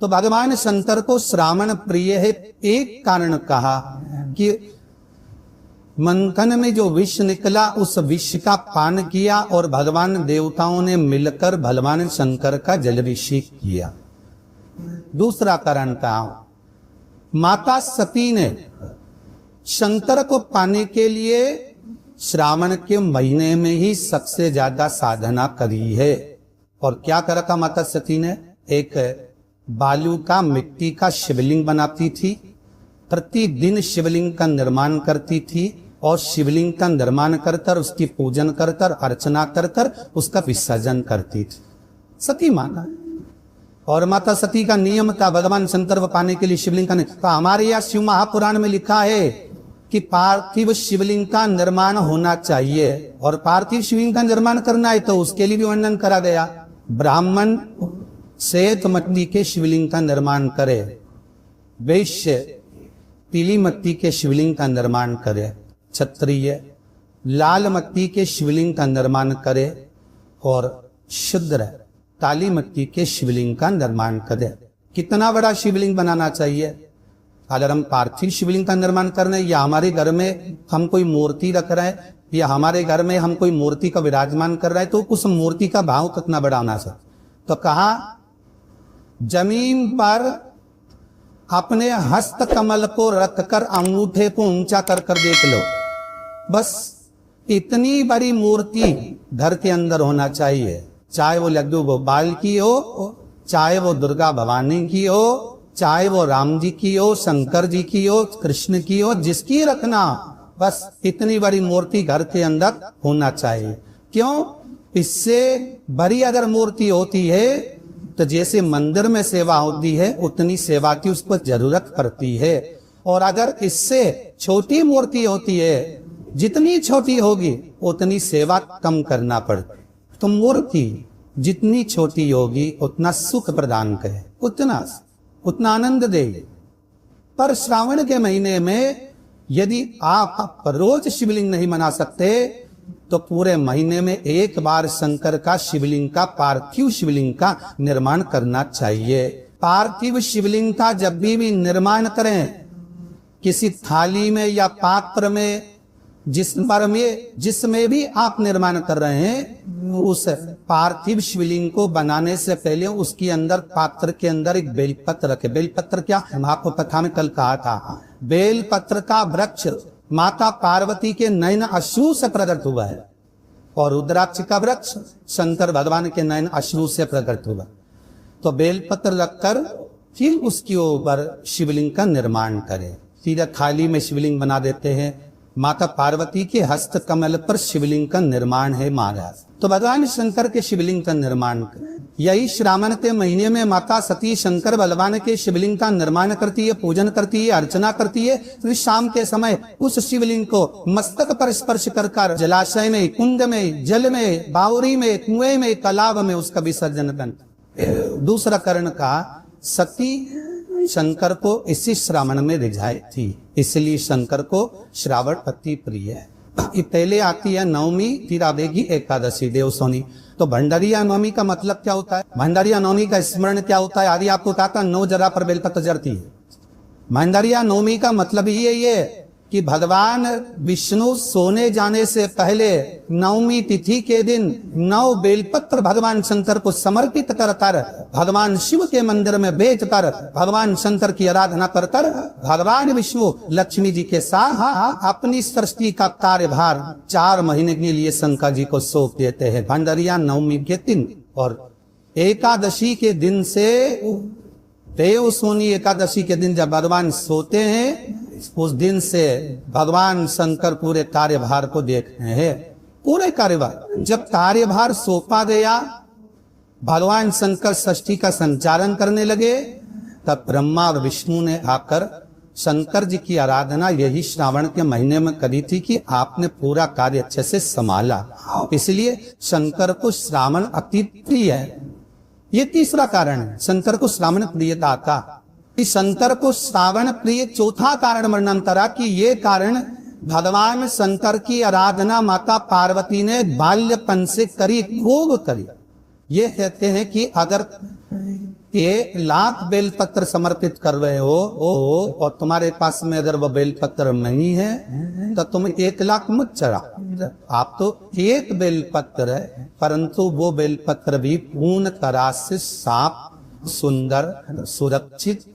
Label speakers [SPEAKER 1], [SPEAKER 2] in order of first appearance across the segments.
[SPEAKER 1] तो भगवान शंकर को श्रावण प्रिय है। एक कारण कहा कि मंथन में जो विष निकला उस विष का पान किया और भगवान देवताओं ने मिलकर भगवान शंकर का जलाभिषेक किया। दूसरा कारण कहा, माता सती ने शंकर को पाने के लिए श्रावण के महीने में ही सबसे ज्यादा साधना करी है। और क्या करा था माता सती ने? एक बालू का मिट्टी का शिवलिंग बनाती थी, प्रतिदिन शिवलिंग का निर्माण करती थी और शिवलिंग का निर्माण कर कर उसकी पूजन कर कर अर्चना कर कर उसका विसर्जन करती थी। सती माता और माता सती का नियम था भगवान शंकर को पाने के लिए शिवलिंग का तो हमारे यहाँ शिव महापुराण में लिखा है कि पार्थिव शिवलिंग का निर्माण होना चाहिए और पार्थिव शिवलिंग का निर्माण करना है तो उसके लिए भी वर्णन करा गया। ब्राह्मण श्वेत मिट्टी के शिवलिंग का निर्माण करे, वैश्य पीली मिट्टी के शिवलिंग का निर्माण करे, क्षत्रिय लाल मिट्टी के शिवलिंग का निर्माण करे और शूद्र काली मिट्टी के शिवलिंग का निर्माण करे। कितना बड़ा शिवलिंग बनाना चाहिए? अगर हम पार्थिव शिवलिंग का निर्माण कर रहे हैं या हमारे घर में हम कोई मूर्ति रख रहे हैं या हमारे घर में हम कोई मूर्ति का विराजमान कर रहे हैं तो उस मूर्ति का भाव कितना बड़ा होना चाहिए। तो कहा जमीन पर अपने हस्त कमल को रखकर अंगूठे को ऊंचा कर कर देख लो, बस इतनी बड़ी मूर्ति घर के अंदर होना चाहिए। चाहे वो लड्डू गोपाल की हो, चाहे वो दुर्गा भवानी की हो, चाहे वो राम जी की हो, शंकर जी की हो, कृष्ण की हो, जिसकी रखना, बस इतनी बड़ी मूर्ति घर के अंदर होना चाहिए। क्यों? इससे बड़ी अगर मूर्ति होती है तो जैसे मंदिर में सेवा होती है उतनी सेवा की उसको जरूरत पड़ती है। और अगर इससे छोटी मूर्ति होती है, जितनी छोटी होगी उतनी सेवा कम करना पड़ती। तो मूर्ति जितनी छोटी होगी उतना सुख प्रदान करे, उतना आनंद देगी। पर श्रावण के महीने में यदि आप रोज शिवलिंग नहीं बना सकते तो पूरे महीने में एक बार शंकर का शिवलिंग का पार्थिव शिवलिंग का निर्माण करना चाहिए। पार्थिव शिवलिंग का जब भी निर्माण करें किसी थाली में या पात्र में जिसमें भी आप निर्माण कर रहे हैं, उस पार्थिव शिवलिंग को बनाने से पहले उसके अंदर पात्र के अंदर एक बेलपत्र रखे। बेलपत्र क्या? हम आपको कथा में कल कहा था, बेलपत्र का वृक्ष माता पार्वती के नयन अश्रु से प्रकट हुआ है और रुद्राक्ष का वृक्ष शंकर भगवान के नयन अश्रु से प्रकट हुआ। तो बेलपत्र रखकर फिर उसके ऊपर शिवलिंग का निर्माण करें। सीधा थाली में शिवलिंग बना देते हैं। माता पार्वती के हस्त कमल पर शिवलिंग का निर्माण है महाराज। तो भगवान शंकर के शिवलिंग का निर्माण करें। यही श्रावण के महीने में माता सती शंकर भगवान के शिवलिंग का निर्माण करती है, पूजन करती है, अर्चना करती है। फिर शाम के समय उस शिवलिंग को मस्तक पर स्पर्श कर कर जलाशय में, कुंड में, जल में, बावरी में, कुएं में, तालाब में उसका विसर्जन कर। दूसरा कारण का सती शंकर को इसी श्रावण में रिझाई थी, इसलिए शंकर को श्रावण अति प्रिय है। ये पहले आती है नवमी, फिर आवेगी एकादशी देवसोनी। तो भंडारिया नवमी का मतलब क्या होता है? भंडारिया नवमी का स्मरण क्या होता है? आदि आपको कहा था 9 जगह पर बेलपत्र जरती है। भंडारिया नवमी का मतलब ही ये कि भगवान विष्णु सोने जाने से पहले नवमी तिथि के दिन 9 बेलपत्र भगवान शंकर को समर्पित कर कर भगवान शिव के मंदिर में बेच कर भगवान शंकर की आराधना कर कर भगवान विष्णु लक्ष्मी जी के साथ अपनी सृष्टि का कार्यभार 4 महीने के लिए शंकर जी को सौंप देते हैं। भंडारिया नवमी के दिन और एकादशी के दिन से देव सोनी एकादशी के दिन जब भगवान सोते हैं उस दिन से भगवान शंकर पूरे कार्यभार को देख रहे हैं। पूरे कार्यभार जब कार्यभार सौंपा गया, भगवान शंकर सृष्टि का संचालन करने लगे, तब ब्रह्मा और विष्णु ने आकर शंकर जी की आराधना यही श्रावण के महीने में करी थी कि आपने पूरा कार्य अच्छे से संभाला, इसलिए शंकर को श्रावण अति प्रिय है। ये तीसरा कारण है शंकर को श्रावण प्रियता का। शंकर को श्रावण प्रिय चौथा कारण वर्णन करा कि ये कारण भगवान शंकर की आराधना माता पार्वती ने बाल्यपन से करी, खूब करी। ये कहते हैं कि अगर 1,00,000 बेलपत्र समर्पित कर रहे हो और तुम्हारे पास में अगर वो बेलपत्र नहीं है तो तुम 1,00,000 मत चढ़ाओ। आप तो एक बेलपत्र है, परंतु वो बेलपत्र भी पूर्ण तरह से साफ, सुंदर, सुरक्षित,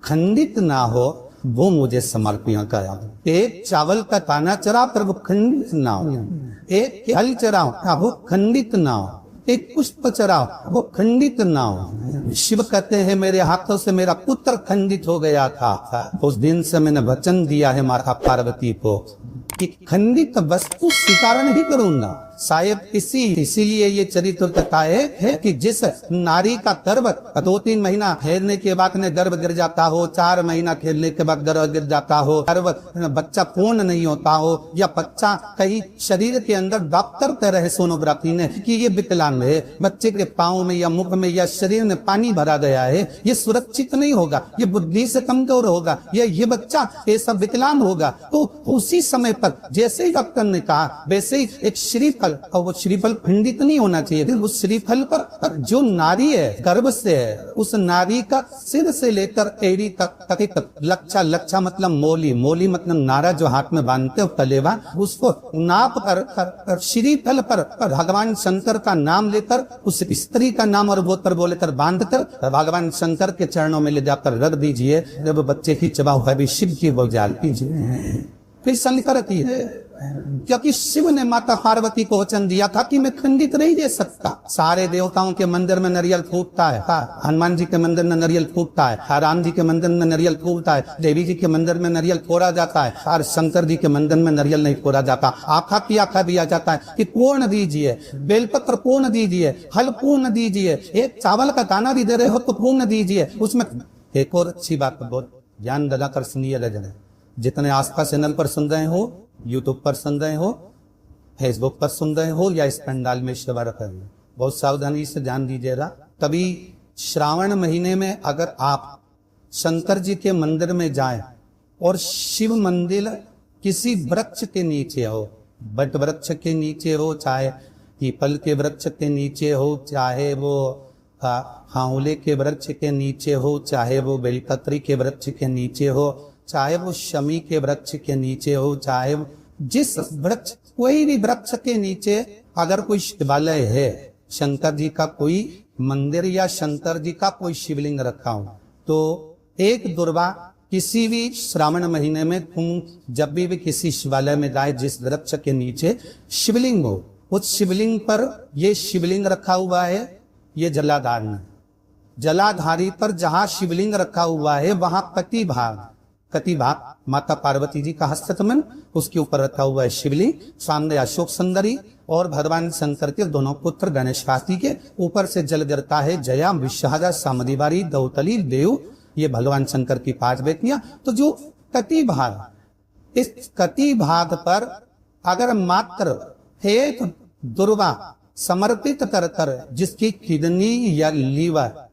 [SPEAKER 1] खंडित ना हो, वो मुझे समर्पित करा। एक चावल का दाना चढ़ाओ पर वो खंडित ना हो, एक हल चढ़ाओ वो खंडित ना हो, एक पुष्प चढ़ाओ वो खंडित ना हो। शिव कहते हैं मेरे हाथों से मेरा पुत्र खंडित हो गया था, उस दिन से मैंने वचन दिया है माता पार्वती को कि खंडित वस्तु स्वीकार नहीं करूंगा। शायद इसीलिए ये चरित्र बताए है कि जिस नारी का गर्भ 2-3 महीना खेलने के बाद में गर्भ गिर जाता हो, 4 महीना खेलने के बाद गर्भ गिर जाता हो, गर्भ बच्चा पूर्ण नहीं होता हो, या बच्चा कहीं शरीर के अंदर डॉक्टर कह रहे सोनोग्राफी ने कि ये विकलांग है, बच्चे के पाँव में या मुख में या शरीर में पानी भरा गया है, ये सुरक्षित नहीं होगा, ये बुद्धि से कमजोर होगा, ये बच्चा ये सब विकलांग होगा। तो उसी समय पर जैसे ही डॉक्टर ने कहा वैसे ही एक श्रीफल, और वो श्रीफल खंडित नहीं होना चाहिए, उस श्रीफल पर जो नारी है गर्भ से है, उस नारी का सिर से लेकर एड़ी तक लक्षा मतलब मोली मतलब नारा जो हाथ में बांधते हो तलेवा, उसको नाप कर श्रीफल पर भगवान शंकर का नाम लेकर उस स्त्री का नाम और बोध पर बोलेकर बांधकर भगवान शंकर के चरणों में ले जाकर रख दीजिए। जब बच्चे की चबा हुआ भी शिव की बोझाल कीजिए, फिर शंकर की है, क्योंकि शिव ने माता पार्वती को वचन दिया था कि मैं खंडित नहीं दे सकता। सारे देवताओं के मंदिर में नारियल फूटता है, हनुमान जी के मंदिर में नारियल फूटता है, राम जी के मंदिर में नारियल फूटता है, देवी जी के मंदिर में नारियल फोड़ा जाता है, और शंकर जी के मंदिर में नारियल नहीं फोड़ा जाता। आखा की आखा दिया जाता है कि पूर्ण दीजिए, बेलपत्र पूर्ण दीजिए, फल पूर्ण दीजिए, एक चावल का दाना भी दे रहे हो तो पूर्ण दीजिए। उसमें एक और अच्छी बात बहुत ज्ञान दादा कर सुनिए रजन, जितने आस्था चैनल पर सुन रहे हो, यूट्यूब पर सुन रहे हो, फेसबुक पर सुन रहे हो, या इस पंडाल में सेवा कर रहे हो, बहुत सावधानी से ध्यान दीजिएगा। तभी श्रावण महीने में अगर आप शंकर जी के मंदिर में जाएं और शिव मंदिर किसी वृक्ष के नीचे हो, बट वृक्ष के नीचे हो, चाहे पीपल के वृक्ष के नीचे हो, चाहे वो हाउले के वृक्ष के नीचे हो, चाहे वो बेलपत्री के वृक्ष के नीचे हो, चाहे वो शमी के वृक्ष के नीचे हो, चाहे जिस वृक्ष कोई भी वृक्ष के नीचे अगर कोई शिवालय है, शंकर जी का कोई मंदिर या शंकर जी का कोई शिवलिंग रखा हो, तो एक दुर्वा किसी भी श्रावण महीने में तुम जब भी किसी शिवालय में जाए, जिस वृक्ष के नीचे शिवलिंग हो, उस शिवलिंग पर ये शिवलिंग रखा हुआ है, ये जलाधार में, जलाधारी पर जहां शिवलिंग रखा हुआ है वहां कति भाग माता पार्वती जी का हस्तकमल, उसके ऊपर रखा हुआ है शिवलिंग, सामने अशोक सुंदरी और भगवान शंकर के दोनों पुत्र गणेश काशी के ऊपर से जल गिरता है, जया विषहाजा सामदीवारी दौतली देव, ये भगवान शंकर की 5 बेटियां। तो जो कति भाग, इस कति भाग पर अगर मात्र एक दुर्वा समर्पित कर जिसकी किडनी या लीवर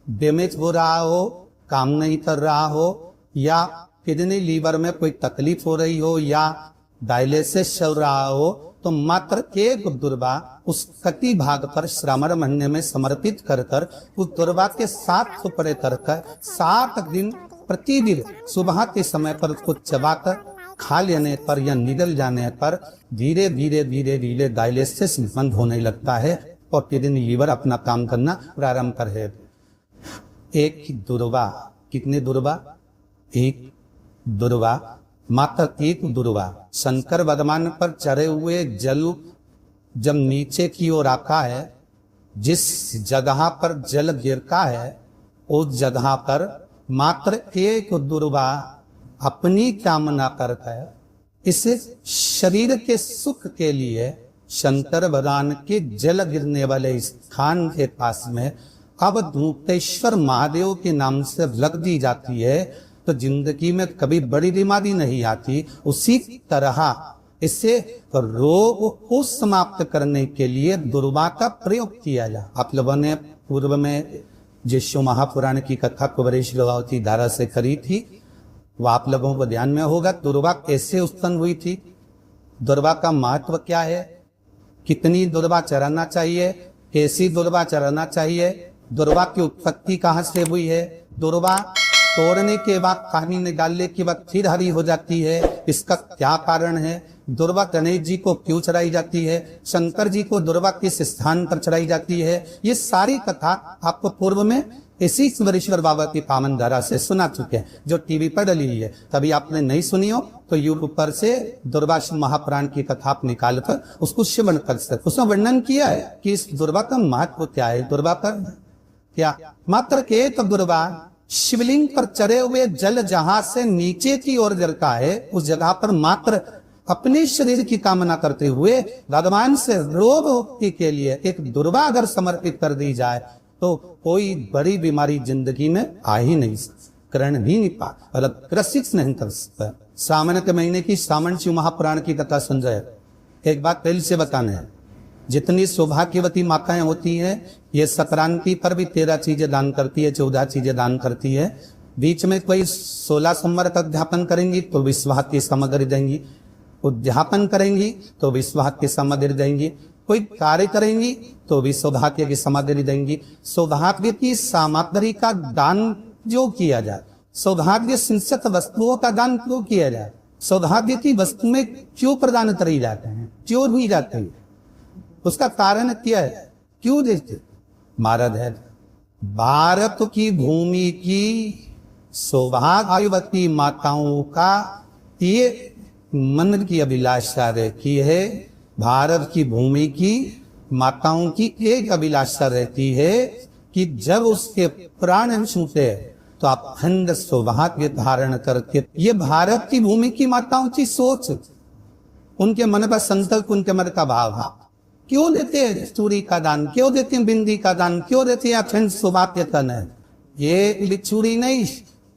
[SPEAKER 1] डैमेज हो रहा हो, काम नहीं कर रहा हो, या किडनी लीवर में कोई तकलीफ हो रही हो, या डायलिसिस चल रहा हो, तो मात्र एक दुर्वा उस कति भाग पर श्रावण महीने में समर्पित कर उस दुर्वा के 7 टुकड़े कर 7 दिन प्रतिदिन सुबह के समय पर उसको चबाकर खा लेने पर या निगल जाने पर धीरे धीरे डायलिसिस बंद होने लगता है और किडनी लीवर अपना काम करना प्रारंभ कर है। एक दुर्वा, कितने दुर्वा? एक दुर्वा, मात्र एक दुर्वा शंकर भगवान पर चढ़े हुए जल जब नीचे की ओर आता है, जिस जगह पर जल गिरता है उस जगह पर मात्र एक दुर्वा अपनी कामना करता है। इसे शरीर के सुख के लिए शंकर भगवान के जल गिरने वाले स्थान के पास में अब धूपेश्वर महादेव के नाम से लग दी जाती है, तो जिंदगी में कभी बड़ी बीमारी नहीं आती। उसी तरह इससे रोग को समाप्त करने के लिए दुर्वा का प्रयोग किया जाए। आप लोगों ने पूर्व में जिस महापुराण की कथा कुबरेश गवावती धारा से करी थी, वो आप लोगों को ध्यान में होगा। दुर्वा कैसे उत्पन्न हुई थी, दुर्वा का महत्व क्या है, कितनी दुर्वा चढ़ाना चाहिए, कैसी दुर्वा चढ़ाना चाहिए, दुर्वा की उत्पत्ति कहाँ से हुई है? दुर्वा तोड़ने के बाद, पानी में डालने के बाद फिर हरी हो जाती है, इसका क्या कारण है? दुर्वा गणेश जी को क्यों चढ़ाई जाती है? शंकर जी को दुर्वा किस स्थान पर चढ़ाई जाती है? ये सारी कथा आपको पूर्व में इसी स्वरेश्वर बाबा की पावन धारा से सुना चुके हैं, जो टीवी पर डली हुई है। कभी आपने नहीं सुनी हो तो यूट्यूब पर से दुर्वा महापुराण की कथा आप निकाल कर उसको श्रवण कर सकते। उसमें वर्णन किया है कि इस दुर्वा का महत्व क्या है। दुर्वा पर क्या मात्र के तो दुर्वा शिवलिंग पर चढ़े हुए जल जहां से नीचे की ओर गिरता है, उस जगह पर मात्र अपने शरीर की कामना करते हुए भगवान से रोग मुक्ति के लिए एक दुर्वा अगर समर्पित कर दी जाए तो कोई बड़ी बीमारी जिंदगी में आ ही नहीं सकती, करण भी नहीं पा, मतलब ग्रसित नहीं कर सकता। सावन के महीने की सावन शिव महापुराण की कथा सुन जाए। एक बात पहले से बताना है, जितनी सौभाग्यवती माताएं होती हैं, ये संक्रांति पर भी 13 चीजें दान करती है, 14 चीजें दान करती है। बीच में कोई 16 सोमवार का अध्यापन करेंगी तो विश्वास की सामग्री देंगी, उद्यापन करेंगी तो विश्वास की सामग्री देंगी, कोई कार्य करेंगी तो भी सौभाग्य की सामग्री देंगी। सौभाग्य की सामग्री का दान जो किया जाए, सौभाग्य सिंचित वस्तुओं का दान क्यों किया जाए, सौभाग्य की वस्तु में क्यों प्रदान करी जाते हैं, क्यों हुई जाते हैं, उसका कारण क्या है, क्यों देते? महाराज है भारत की भूमि की सौभाग्यवती माताओं का ये मन की अभिलाषा रहती है। भारत की भूमि की माताओं की एक अभिलाषा रहती है कि जब उसके प्राण छूटे तो आप अखंड सौभाग्य धारण करके, ये भारत की भूमि की माताओं की सोच, उनके मन का संकल्प, उनके मन का भाव। क्यों देते हैं चूड़ी का दान, क्यों देते हैं बिंदी का दान, क्यों देते हैं अखंड सौभाग्य का दान? ये बिछुड़ी नहीं,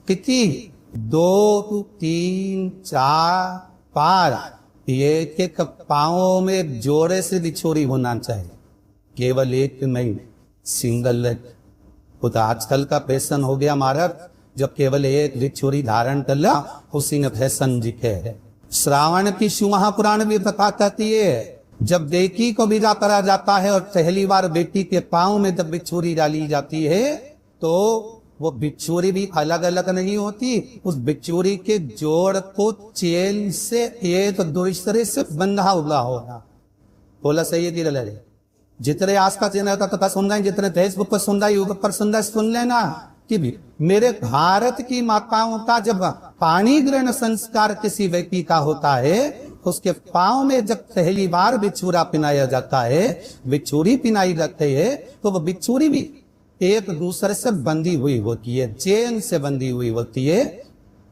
[SPEAKER 1] कितनी 2 3 4 5 ये एक पाँव में जोड़े से बिछोरी होना चाहिए, केवल एक नहीं, सिंगल लेग। तो आजकल का फैशन हो गया महाराज, जब केवल एक बिछोरी धारण कर लिया उसी में फैशन दिखे है। श्रावण की शिव महापुराण भी बता कहती है, जब बेटी को विदा करा जाता है और पहली बार बेटी के पाँव में जब बिछोरी डाली जाती है तो वो बिच्छूरी भी अलग अलग नहीं होती, उस बिच्छूरी के जोड़ को चेन से एक दूसरे से बंधा हुआ होगा। बोला सही है कि गलत? जितने आसपास कथा सुन रहे हैं, जितने फेसबुक पर सुन रहे हैं, यूट्यूब पर सुन रहे हैं, सुन लेना कि भी मेरे भारत की माताओं का जब पानी ग्रहण संस्कार किसी व्यक्ति का होता है, उसके पाँव में जब पहली बार बिच्छूरा पिनाया जाता है, बिच्छूरी पिनाई जाती है, तो वो बिच्छूरी भी एक दूसरे से बंधी हुई होती है, चेन से बंधी हुई होती है।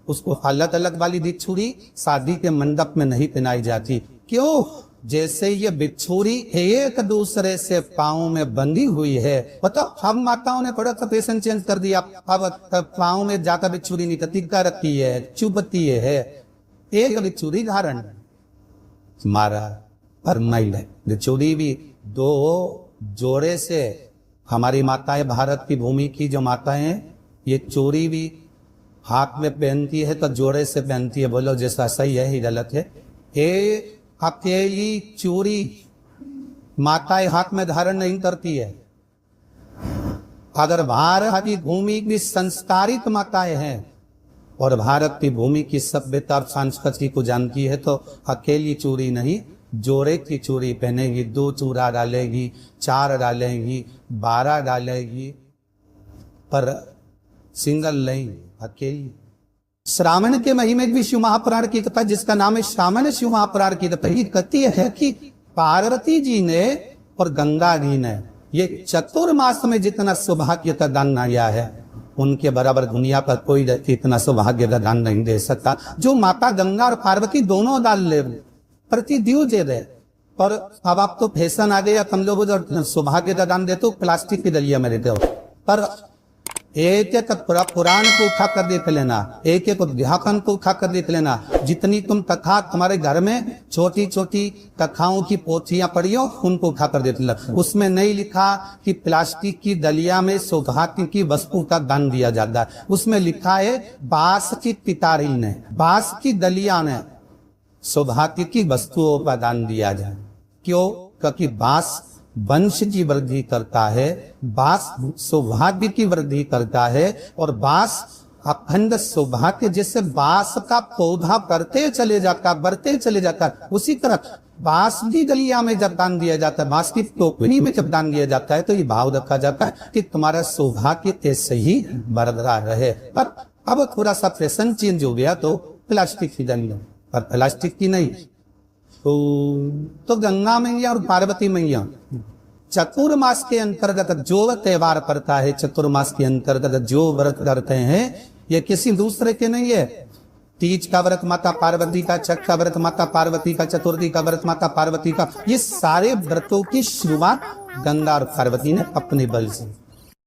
[SPEAKER 1] उसको अलग अलग वाली बिच्छूरी शादी के मंडप में नहीं पहनाई जाती। क्यों? जैसे ये बिच्छूरी एक दूसरे से पाँव में बंधी हुई है, मतलब हम माताओं ने थोड़ा सा फैशन चेंज कर दिया, अब पाँव में जाकर बिच्छूरी नहीं टिका रखती है, चुभती है, एक बिच्छूरी धारण मारा पर महिला बिच्छूरी भी 2 जोड़े से। हमारी माताएं, भारत की भूमि की जो माताएं हैं, ये चूड़ी भी हाथ में पहनती है तो जोड़े से पहनती है। बोलो जैसा सही है ही गलत है? ये अकेली चूड़ी माताएं हाथ में धारण नहीं करती है। अगर भारत की भूमि की संस्कारित माताएं हैं और भारत की भूमि की सभ्यता और संस्कृति को जानती है तो अकेली चूड़ी नहीं, जोड़े की चूड़ी पहनेगी, 2 चूड़ा डालेगी, 4 डालेगी, 12 डालेगी, पर सिंगल नहीं, अकेली। श्रावण के महीने भी शिव महापुराण की कथा, जिसका नाम है श्रावण शिव महापुराण की कथा, कहती है कि पार्वती जी ने और गंगा जी ने ये चतुर्मास में जितना सौभाग्य का दान दिया है, उनके बराबर दुनिया पर कोई इतना सौभाग्य का दान नहीं दे सकता। जो माता गंगा और पार्वती दोनों डाल ले प्रति द्यू दे रहे। पर अब आप तो फैशन आ गया, तुम लोग जो सौभाग्य का दान देते हो प्लास्टिक की दलिया में देते हो। पर एक एक पुराण को उठा कर देख लेना, एक एक अध्यापन को उठा कर देख लेना। जितनी तुम कथा तुम्हारे घर में छोटी छोटी कथाओं की पोथियां पढ़ी हो, उनको उठा कर देख लेना। उसमें नहीं लिखा कि प्लास्टिक की दलिया में सौभाग्य की वस्तु का दान दिया जाता है। उसमें लिखा है बांस की पिटारी ने, बांस की दलिया ने सौभाग्य की वस्तुओं का दान दिया जाए। क्यों? क्योंकि बांस वंश की वृद्धि करता है, बांस सौभाग्य की वृद्धि करता है, और बांस अखंड सौभाग्य, जिससे बांस का पौधा बढ़ते चले जाता, बढ़ते चले जाता, उसी तरह बांस की गलिया में जब दान दिया जाता है, बांस की टोकरी में जब दान दिया जाता है, तो ये भाव रखा जाता है कि तुम्हारा सौभाग्य ऐसे ही बढ़ रहा रहे। पर अब थोड़ा सा फैशन चेंज हो गया, तो प्लास्टिक की डलियां, पर प्लास्टिक की नहीं। तो गंगा मैया और पार्वती मैया चतुर्मास के अंतर्गत जो त्योहार पड़ता है, चतुर्मास के अंतर्गत जो व्रत करते हैं, ये किसी दूसरे के नहीं है। तीज का व्रत माता पार्वती का, छठ का व्रत माता पार्वती का, चतुर्थी का व्रत माता पार्वती का, ये सारे व्रतों की शुरुआत गंगा और पार्वती ने अपने बल से